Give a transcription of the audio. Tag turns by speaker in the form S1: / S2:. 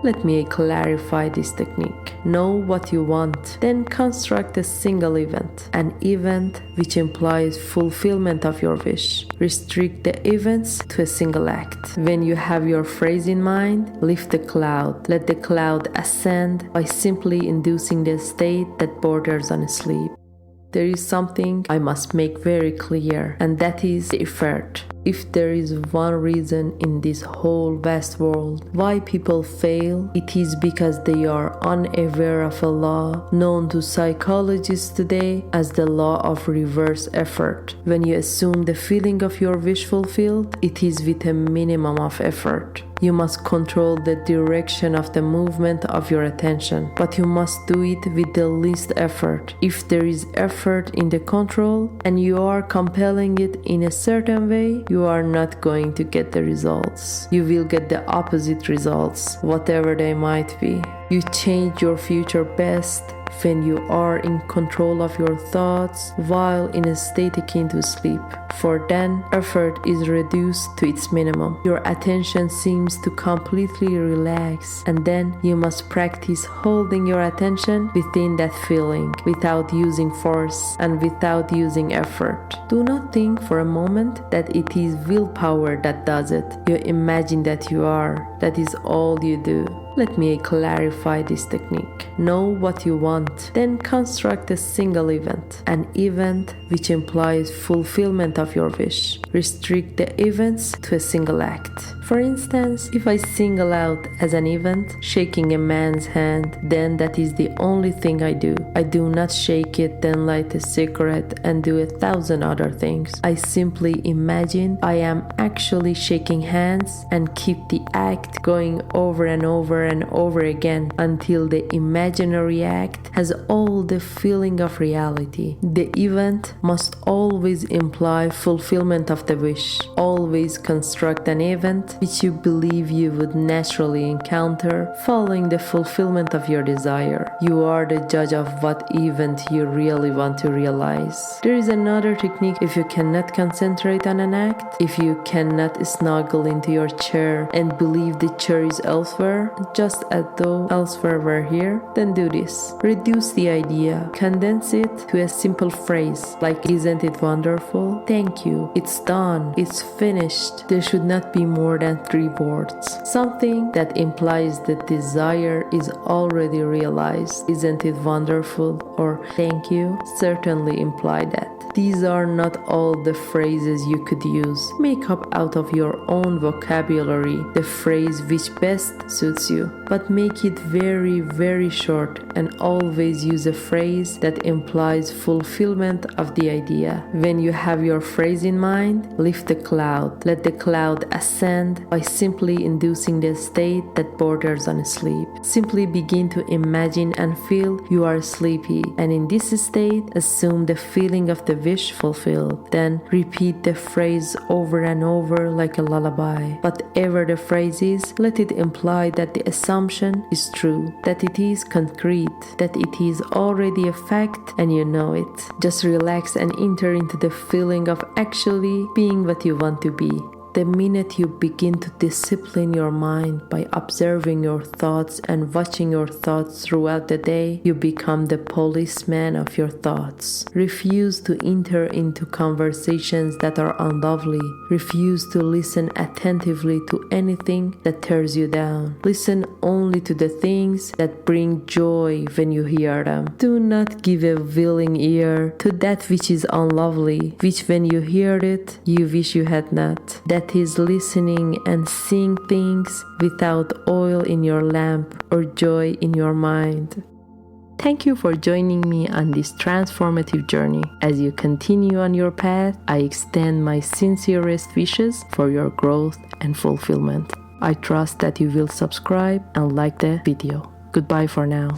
S1: Let me clarify this technique. Know what you want, then construct a single event, an event which implies fulfillment of your wish. Restrict the events to a single act. When you have your phrase in mind, lift the cloud. Let the cloud ascend by simply inducing the state that borders on sleep. There is something I must make very clear, and that is the effort. If there is one reason in this whole vast world why people fail, it is because they are unaware of a law known to psychologists today as the law of reverse effort. When you assume the feeling of your wish fulfilled, it is with a minimum of effort. You must control the direction of the movement of your attention, but you must do it with the least effort. If there is effort in the control and you are compelling it in a certain way, you are not going to get the results. You will get the opposite results, whatever they might be. You change your future best when you are in control of your thoughts while in a state akin to sleep, for then effort is reduced to its minimum. Your attention seems to completely relax, and then you must practice holding your attention within that feeling without using force and without using effort. Do not think for a moment that it is willpower that does it. You imagine that you are. That is all you do. Let me clarify this technique. Know what you want, then construct a single event, an event which implies fulfillment of your wish. Restrict the events to a single act. For instance, if I single out as an event shaking a man's hand, then that is the only thing I do. I do not shake it, then light a cigarette and do 1,000 other things. I simply imagine I am actually shaking hands and keep the act going over and over and over again until the imaginary act has all the feeling of reality. The event must always imply fulfillment of the wish. Always construct an event which you believe you would naturally encounter following the fulfillment of your desire. You are the judge of what event you really want to realize. There is another technique. If you cannot concentrate on an act, if you cannot snuggle into your chair and believe the chair is elsewhere, just as though elsewhere were here, then do this. Reduce the idea, condense it to a simple phrase like, isn't it wonderful? Thank you. It's done. It's finished. There should not be more than 3 words. Something that implies the desire is already realized. Isn't it wonderful? Or thank you certainly imply that. These are not all the phrases you could use. Make up out of your own vocabulary the phrase which best suits you, but make it very, very short and always use a phrase that implies fulfillment of the idea. When you have your phrase in mind, lift the cloud. Let the cloud ascend by simply inducing the state that borders on sleep. Simply begin to imagine and feel you are sleepy, and in this state, assume the feeling of the wish fulfilled. Then repeat the phrase over and over like a lullaby. Whatever the phrase is, let it imply that the assumption is true, that it is concrete, that it is already a fact and you know it. Just relax and enter into the feeling of actually being what you want to be. The minute you begin to discipline your mind by observing your thoughts and watching your thoughts throughout the day, you become the policeman of your thoughts. Refuse to enter into conversations that are unlovely. Refuse to listen attentively to anything that tears you down. Listen only to the things that bring joy when you hear them. Do not give a willing ear to that which is unlovely, which when you hear it, you wish you had not. That is listening and seeing things without oil in your lamp or joy in your mind. Thank you for joining me on this transformative journey. As you continue on your path, I extend my sincerest wishes for your growth and fulfillment. I trust that you will subscribe and like the video. Goodbye for now.